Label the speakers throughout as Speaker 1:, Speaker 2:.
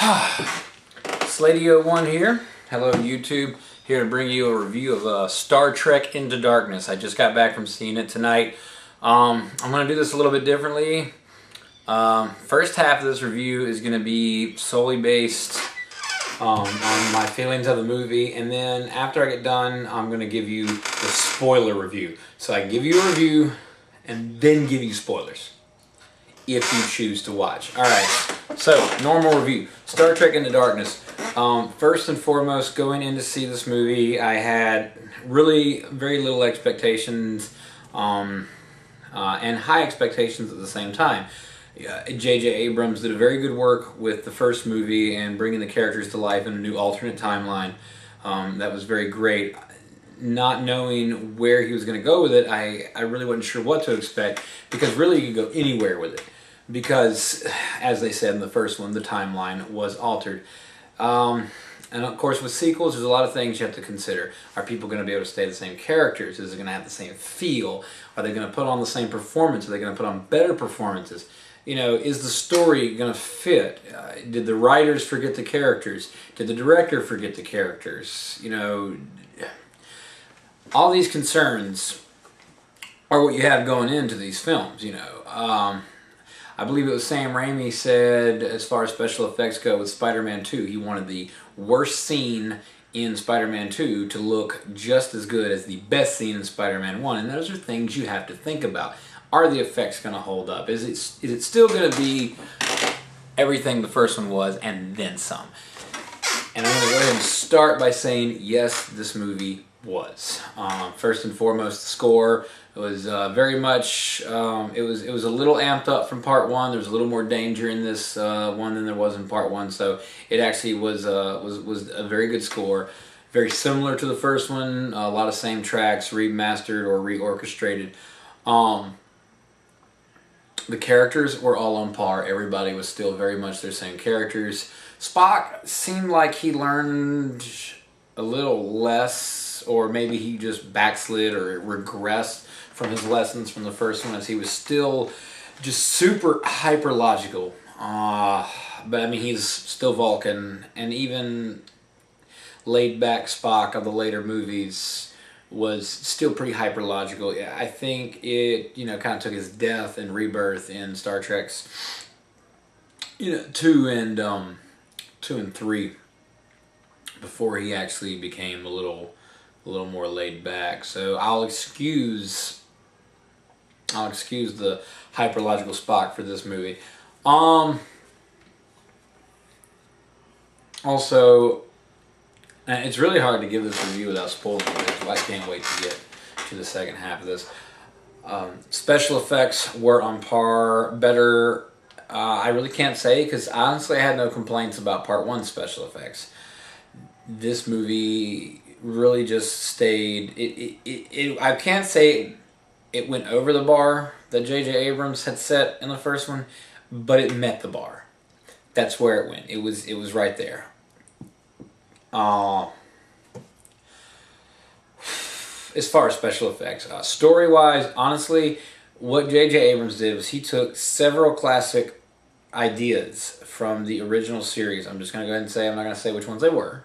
Speaker 1: Sladio1 here. Hello YouTube. Here to bring you a review of Star Trek Into Darkness. I just got back from seeing it tonight. I'm going to do this a little bit differently. First half of this review is going to be solely based on my feelings of the movie, and then after I get done, I'm going to give you the spoiler review. So I give you a review and then give you spoilers if you choose to watch. Alright, so normal review. Star Trek Into Darkness. First and foremost, going in to see this movie, I had really very little expectations and high expectations at the same time. J J Abrams did a very good work with the first movie and bringing the characters to life in a new alternate timeline. That was very great. Not knowing where he was going to go with it, I really wasn't sure what to expect, because really you could go anywhere with it. Because, as they said in the first one, the timeline was altered. And of course with sequels, there's a lot of things you have to consider. Are people going to be able to stay the same characters? Is it going to have the same feel? Are they going to put on the same performance? Are they going to put on better performances? You know, is the story going to fit? Did the writers forget the characters? Did the director forget the characters? You know, all these concerns are what you have going into these films, you know. I believe it was Sam Raimi said, as far as special effects go with Spider-Man 2, he wanted the worst scene in Spider-Man 2 to look just as good as the best scene in Spider-Man 1. And those are things you have to think about. Are the effects going to hold up? Is it still going to be everything the first one was and then some? And I'm going to go ahead and start by saying, yes, this movie was. First and foremost, the score was very much, it was a little amped up from part one. There was a little more danger in this one than there was in part one, so it actually was a very good score. Very similar to the first one, a lot of same tracks, remastered or reorchestrated. The characters were all on par. Everybody was still very much their same characters. Spock seemed like he learned a little less, or maybe he just backslid or regressed from his lessons from the first one, as he was still just super hyper logical. But I mean, he's still Vulcan, and even laid back Spock of the later movies was still pretty hyper logical. I think it, you know, kind of took his death and rebirth in Star Trek's, you know, 2 and 3 before he actually became a little more laid back. So I'll excuse the hyperlogical Spock for this movie. Also, and it's really hard to give this review without spoiling it, so I can't wait to get to the second half of this. Special effects were on par, better. I really can't say, because honestly I had no complaints about part 1 special effects. This movie really just stayed, I can't say it went over the bar that J J Abrams had set in the first one, but it met the bar. That's where it went. It was right there. As far as special effects, story-wise, honestly, what J J Abrams did was he took several classic ideas from the original series. I'm just going to go ahead and say, I'm not going to say which ones they were,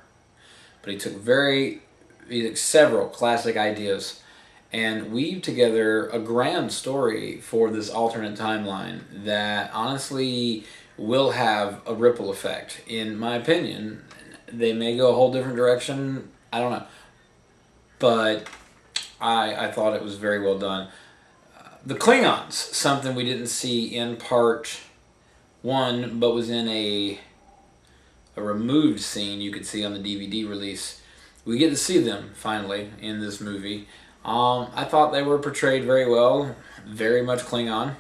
Speaker 1: but he took several classic ideas and weaved together a grand story for this alternate timeline that honestly will have a ripple effect. In my opinion, they may go a whole different direction, I don't know, but I thought it was very well done. The Klingons, something we didn't see in part 1, but was in a removed scene you could see on the DVD release. We get to see them finally in this movie. I thought they were portrayed very well. Very much Klingon,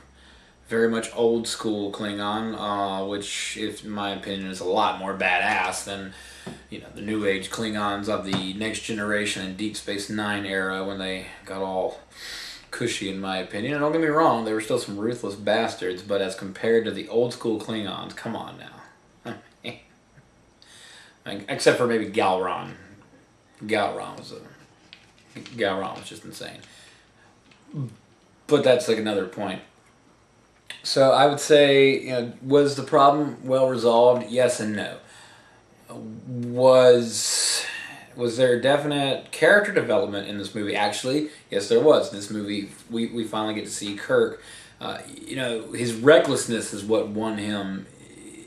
Speaker 1: very much old school Klingon, which, in my opinion, is a lot more badass than, you know, the new age Klingons of the Next Generation and Deep Space Nine era, when they got all cushy, in my opinion. And don't get me wrong, they were still some ruthless bastards, but as compared to the old school Klingons, come on now. Except for maybe Galron. Galron was just insane. But that's like another point. So I would say, you know, was the problem well resolved? Yes and no. was there definite character development in this movie? Actually, yes, there was. This movie, we finally get to see Kirk. You know, his recklessness is what won him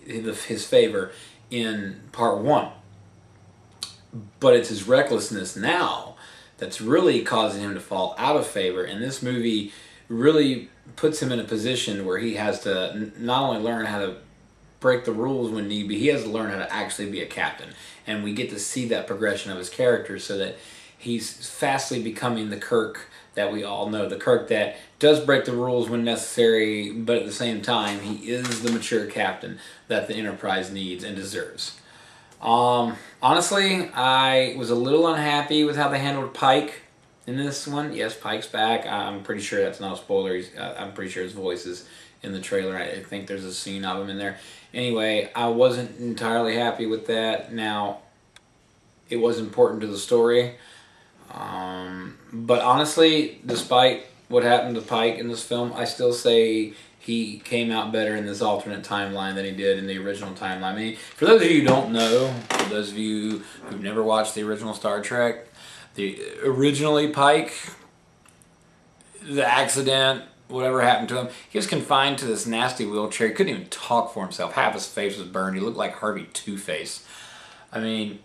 Speaker 1: his favor in part one. But it's his recklessness now that's really causing him to fall out of favor. And this movie really puts him in a position where he has to not only learn how to break the rules when need be, he has to learn how to actually be a captain. And we get to see that progression of his character so that he's fastly becoming the Kirk that we all know. The Kirk that does break the rules when necessary, but at the same time, he is the mature captain that the Enterprise needs and deserves. Honestly, I was a little unhappy with how they handled Pike in this one. Yes, Pike's back. I'm pretty sure that's not a spoiler. I'm pretty sure his voice is in the trailer. I think there's a scene of him in there. Anyway, I wasn't entirely happy with that. Now, it was important to the story. But honestly, despite what happened to Pike in this film, I still say he came out better in this alternate timeline than he did in the original timeline. I mean, for those of you who don't know, for those of you who've never watched the original Star Trek, originally Pike, the accident, whatever happened to him, he was confined to this nasty wheelchair. He couldn't even talk for himself. Half his face was burned. He looked like Harvey Two-Face. I mean,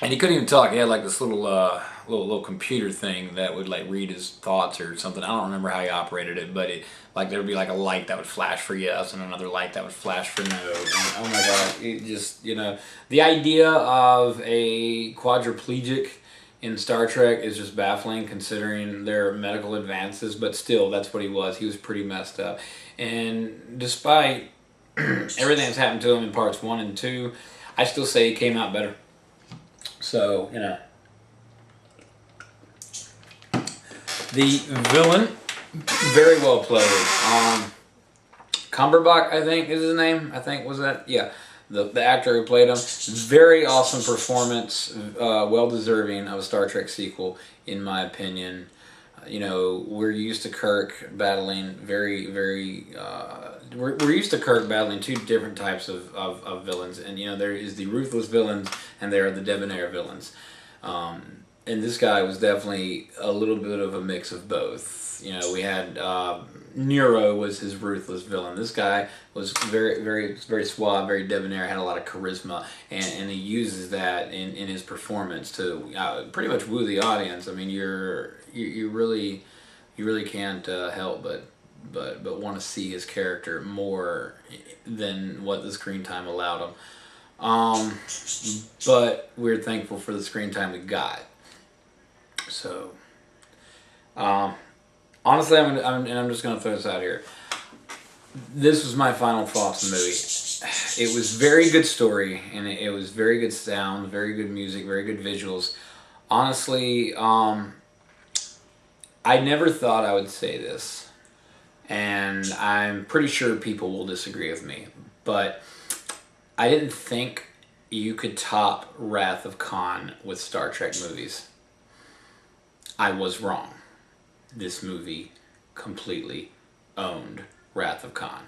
Speaker 1: and he couldn't even talk. He had like this little computer thing that would like read his thoughts or something. I don't remember how he operated it, but it like there would be like a light that would flash for yes and another light that would flash for no. And, oh my God! It just, you know, the idea of a quadriplegic in Star Trek is just baffling considering their medical advances. But still, that's what he was. He was pretty messed up. And despite everything that's happened to him in parts 1 and 2, I still say he came out better. So, you know. The villain, very well played. Cumberbatch, I think, is his name. I think, was that? Yeah. The actor who played him. Very awesome performance. Well deserving of a Star Trek sequel, in my opinion. You know, we're used to Kirk battling we're used to Kirk battling two different types of villains. And, you know, there is the ruthless villains and there are the debonair villains. And this guy was definitely a little bit of a mix of both. You know, we had Nero was his ruthless villain. This guy was very suave, very debonair, had a lot of charisma, and he uses that in his performance to pretty much woo the audience. I mean, you really can't help but want to see his character more than what the screen time allowed him. But we're thankful for the screen time we got. So, honestly, I'm just going to throw this out here. This was my final thoughts on the movie. It was very good story, and it was very good sound, very good music, very good visuals. Honestly, I never thought I would say this, and I'm pretty sure people will disagree with me, but I didn't think you could top Wrath of Khan with Star Trek movies. I was wrong. This movie completely owned Wrath of Khan.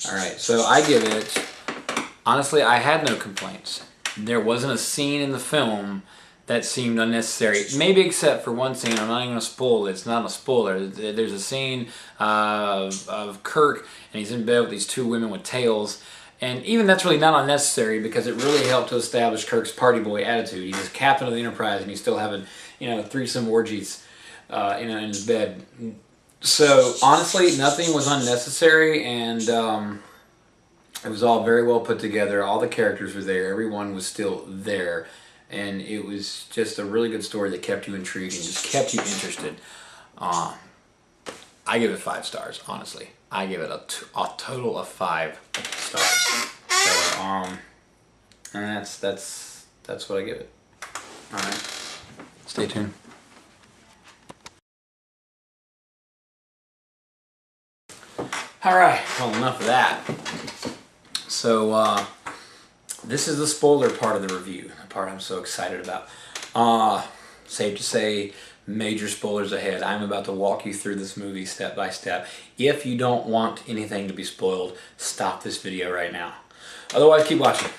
Speaker 1: Alright, so I give it... Honestly, I had no complaints. There wasn't a scene in the film that seemed unnecessary. Maybe except for one scene. I'm not even going to spoil it. It's not a spoiler. There's a scene of Kirk, and he's in bed with these two women with tails. And even that's really not unnecessary because it really helped to establish Kirk's party boy attitude. He's captain of the Enterprise and he's still having, you know, threesome orgies, in his bed. So honestly, nothing was unnecessary, and it was all very well put together. All the characters were there. Everyone was still there, and it was just a really good story that kept you intrigued and just kept you interested. I give it 5 stars. Honestly, I give it a total of 5 stars. So, and that's what I give it. All right, stay tuned. All right, well, enough of that. So, this is the spoiler part of the review, the part I'm so excited about. Safe to say, major spoilers ahead. I'm about to walk you through this movie step by step. If you don't want anything to be spoiled, stop this video right now. Otherwise, keep watching.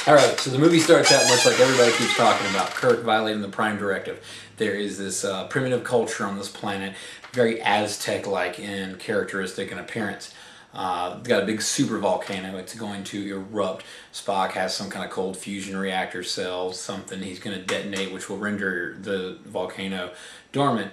Speaker 1: Alright, so the movie starts out much like everybody keeps talking about, Kirk violating the Prime Directive. There is this primitive culture on this planet, very Aztec-like in characteristic and appearance. Got a big super volcano. It's going to erupt. Spock has some kind of cold fusion reactor cell, something he's going to detonate, which will render the volcano dormant.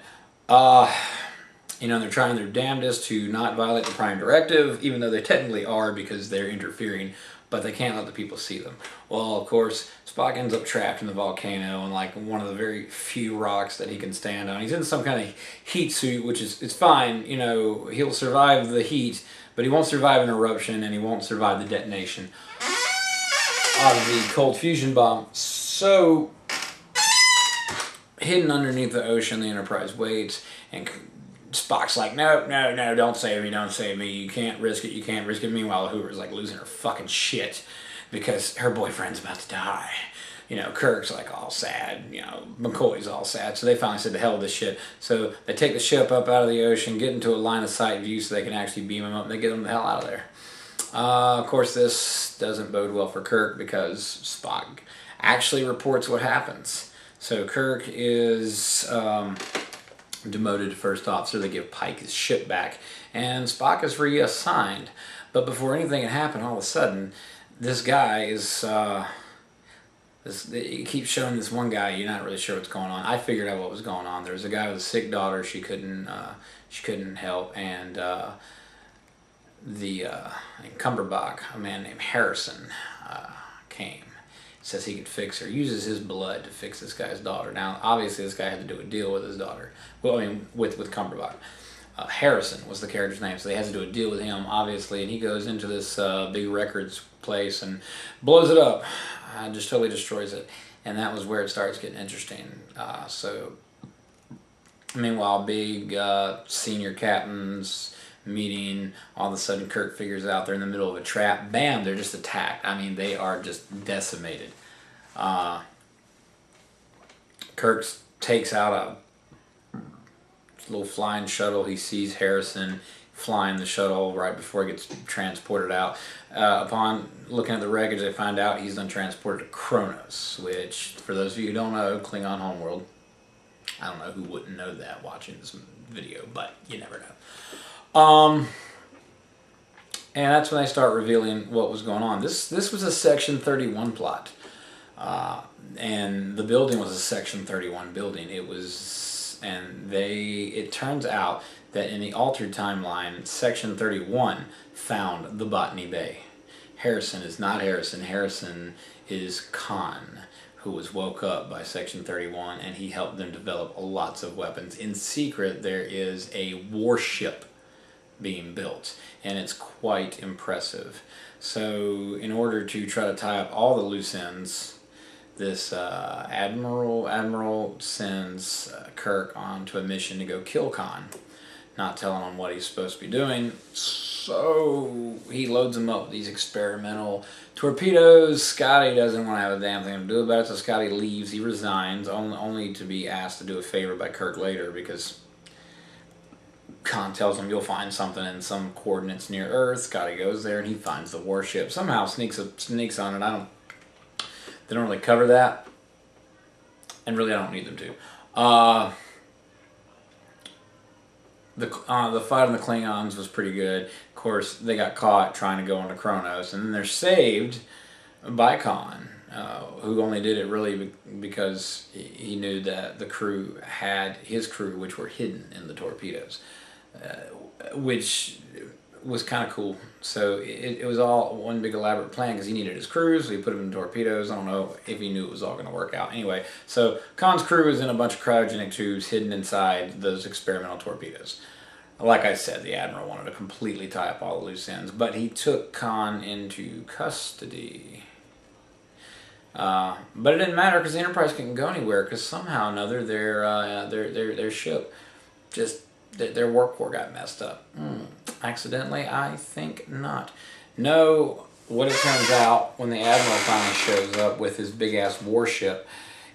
Speaker 1: You know, they're trying their damnedest to not violate the Prime Directive, even though they technically are because they're interfering, but they can't let the people see them. Well, of course, Spock ends up trapped in the volcano and like one of the very few rocks that he can stand on. He's in some kind of heat suit, which is it's fine. You know, he'll survive the heat, but he won't survive an eruption and he won't survive the detonation of the cold fusion bomb. So, hidden underneath the ocean, the Enterprise waits, and Spock's like, no, no, no, don't save me, don't save me. You can't risk it, you can't risk it. Meanwhile, Hoover's like losing her fucking shit because her boyfriend's about to die. You know, Kirk's like all sad, you know, McCoy's all sad. So they finally said, the hell with this shit. So they take the ship up out of the ocean, get into a line of sight view so they can actually beam him up, and they get him the hell out of there. Of course, this doesn't bode well for Kirk because Spock actually reports what happens. So Kirk is demoted to first officer. They give Pike his ship back, and Spock is reassigned. But before anything can happen, all of a sudden, this guy is it keeps showing this one guy. You're not really sure what's going on. I figured out what was going on. There was a guy with a sick daughter. She couldn't help, and in Cumberbach, a man named Harrison came. Says he could fix her. Uses his blood to fix this guy's daughter. Now, obviously, this guy had to do a deal with his daughter. Well, I mean, with Cumberbach. Harrison was the character's name, so they had to do a deal with him, obviously, and he goes into this big records place and blows it up. Just totally destroys it. And that was where it starts getting interesting. So, meanwhile, big senior captains meeting, all of a sudden Kirk figures out they're in the middle of a trap. Bam, they're just attacked. I mean, they are just decimated. Kirk takes out a little flying shuttle. He sees Harrison flying the shuttle right before it gets transported out. Upon looking at the wreckage, they find out he's been transported to Kronos, which, for those of you who don't know, Klingon homeworld. I don't know who wouldn't know that watching this video, but you never know. And that's when they start revealing what was going on. This was a Section 31 plot. And the building was a Section 31 building. It turns out that in the altered timeline, Section 31 found the Botany Bay. Harrison is not Harrison. Harrison is Khan, who was woke up by Section 31, and he helped them develop lots of weapons. In secret, there is a warship being built, and it's quite impressive. So in order to try to tie up all the loose ends, this Admiral sends Kirk onto a mission to go kill Khan, not telling him what he's supposed to be doing. So he loads him up with these experimental torpedoes. Scotty doesn't want to have a damn thing to do about it, so Scotty leaves. He resigns, only to be asked to do a favor by Kirk later, because Khan tells him you'll find something in some coordinates near Earth. Scotty goes there and he finds the warship. Somehow sneaks on it. They don't really cover that, and really I don't need them to. The fight on the Klingons was pretty good. Of course, they got caught trying to go into Kronos, and then they're saved by Khan, who only did it really because he knew that the crew had his crew, which were hidden in the torpedoes, which was kind of cool. So it was all one big elaborate plan because he needed his crew, so he put them in torpedoes. I don't know if he knew it was all going to work out. Anyway, so Khan's crew is in a bunch of cryogenic tubes hidden inside those experimental torpedoes. Like I said, the Admiral wanted to completely tie up all the loose ends, but he took Khan into custody. But it didn't matter because the Enterprise couldn't go anywhere because somehow or another their ship just their warp core got messed up. Accidentally? I think not. No, what it turns out when the Admiral finally shows up with his big ass warship,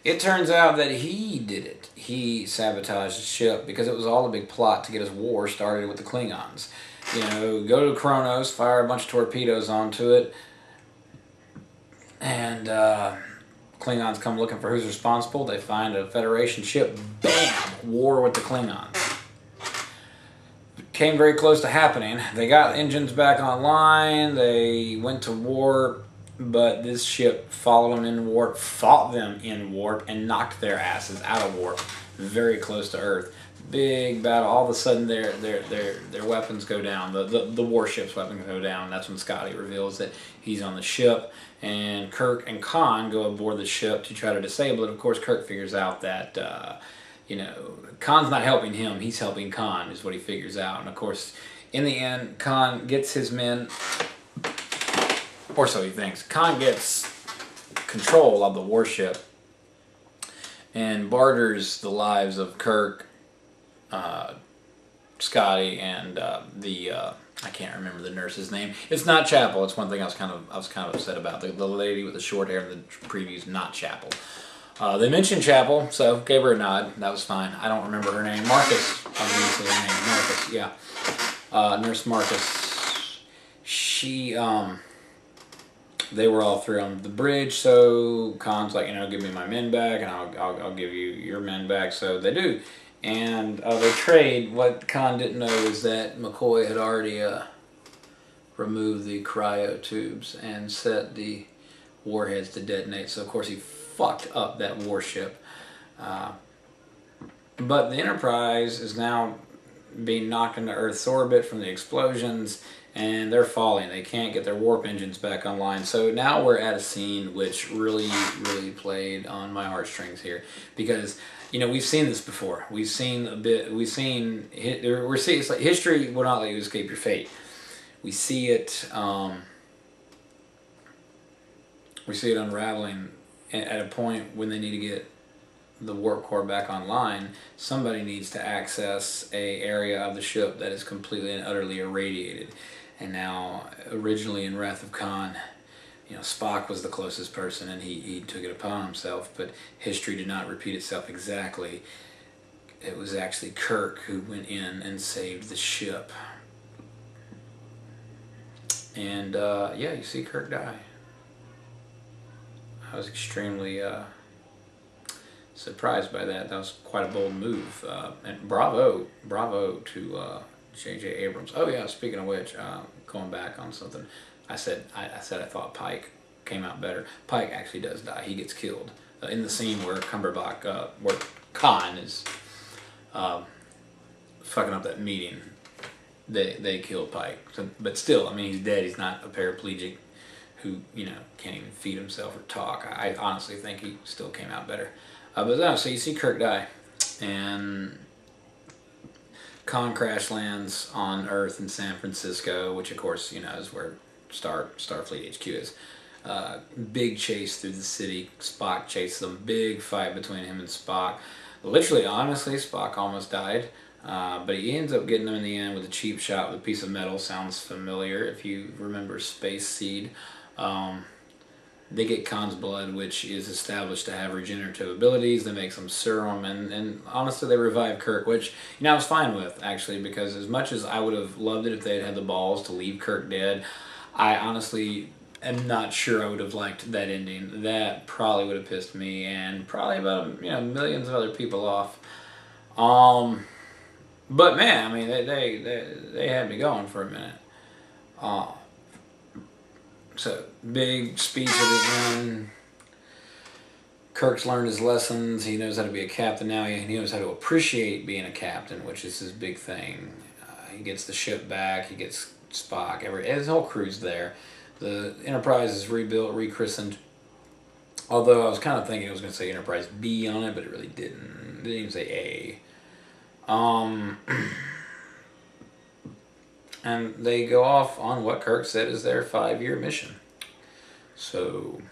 Speaker 1: it turns out that he did it. He sabotaged the ship because it was all a big plot to get his war started with the Klingons. You know, go to Kronos, fire a bunch of torpedoes onto it, And Klingons come looking for who's responsible. They find a Federation ship. Bam! War with the Klingons. Came very close to happening. They got engines back online. They went to war, but this ship followed them in warp, fought them in warp, and knocked their asses out of warp, very close to Earth. Big battle. All of a sudden, their weapons go down. The warship's weapons go down. That's when Scotty reveals that he's on the ship, and Kirk and Khan go aboard the ship to try to disable it. Of course, Kirk figures out that Khan's not helping him. He's helping Khan, is what he figures out. And of course, in the end, Khan gets his men, or so he thinks. Khan gets control of the warship and barters the lives of Kirk, Scotty, and I can't remember the nurse's name. It's not Chapel. It's one thing I was kind of upset about. The lady with the short hair in the preview's not Chapel. They mentioned Chapel, so gave her a nod. That was fine. I don't remember her name. Marcus. I was going to say her name. Marcus, yeah. Nurse Marcus. She, they were all three on the bridge, so Khan's like, give me my men back, and I'll give you your men back. So they do. And they trade. What Khan didn't know is that McCoy had already removed the cryo tubes and set the warheads to detonate. So, of course, he fucked up that warship. But the Enterprise is now being knocked into Earth's orbit from the explosions, and they're falling. They can't get their warp engines back online. So now we're at a scene which really, really played on my heartstrings here, because we've seen this before. We've seen a bit. We're seeing. It's like history will not let you escape your fate. We see it. We see it unraveling at a point when they need to get the warp core back online. Somebody needs to access a area of the ship that is completely and utterly irradiated. And now, originally in Wrath of Khan, Spock was the closest person, and he took it upon himself. But history did not repeat itself exactly. It was actually Kirk who went in and saved the ship. And yeah, you see Kirk die. I was extremely surprised by that. That was quite a bold move. And bravo to J J Abrams. Oh yeah, speaking of which, going back on something, I said I thought Pike came out better. Pike actually does die. He gets killed in the scene where where Khan is fucking up that meeting. They kill Pike. So, but still, I mean, he's dead. He's not a paraplegic who can't even feed himself or talk. I honestly think he still came out better. But no, so you see Kirk die, and Khan crash lands on Earth in San Francisco, which of course is where Starfleet HQ is. Big chase through the city. Spock chases them. Big fight between him and Spock. Literally, honestly, Spock almost died. But he ends up getting them in the end with a cheap shot with a piece of metal. Sounds familiar if you remember Space Seed. They get Khan's blood, which is established to have regenerative abilities. They make some serum, and honestly, they revive Kirk, which I was fine with, actually, because as much as I would have loved it if they had the balls to leave Kirk dead, I honestly am not sure I would have liked that ending. That probably would have pissed me and probably about millions of other people off. But man, I mean, they had me going for a minute. So, big speech at the end. Kirk's learned his lessons. He knows how to be a captain now. He knows how to appreciate being a captain, which is his big thing. He gets the ship back. He gets Spock. His whole crew's there. The Enterprise is rebuilt, rechristened. Although I was kind of thinking it was going to say Enterprise B on it, but it really didn't. It didn't even say A. And they go off on what Kirk said is their 5-year mission. So,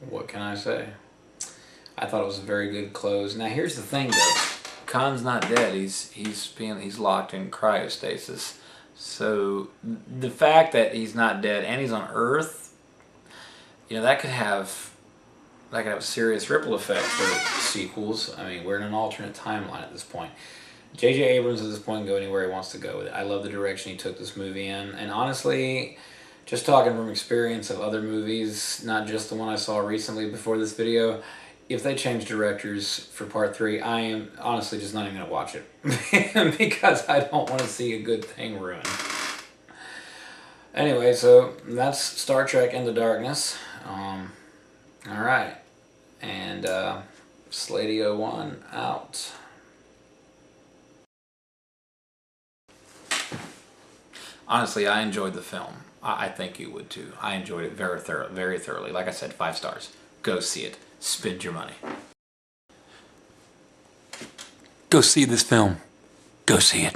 Speaker 1: what can I say? I thought it was a very good close. Now, here's the thing, though. Khan's not dead. He's locked in cryostasis. So, the fact that he's not dead and he's on Earth, that could have a serious ripple effect for sequels. I mean, we're in an alternate timeline at this point. J J Abrams at this point can go anywhere he wants to go with it. I love the direction he took this movie in, and honestly, just talking from experience of other movies, not just the one I saw recently before this video, if they change directors for part 3, I am honestly just not even going to watch it. Because I don't want to see a good thing ruined. Anyway, so that's Star Trek Into Darkness. Alright. And Slatey01 out. Honestly, I enjoyed the film. I think you would too. I enjoyed it very thoroughly. Like I said, 5 stars. Go see it. Spend your money. Go see this film. Go see it.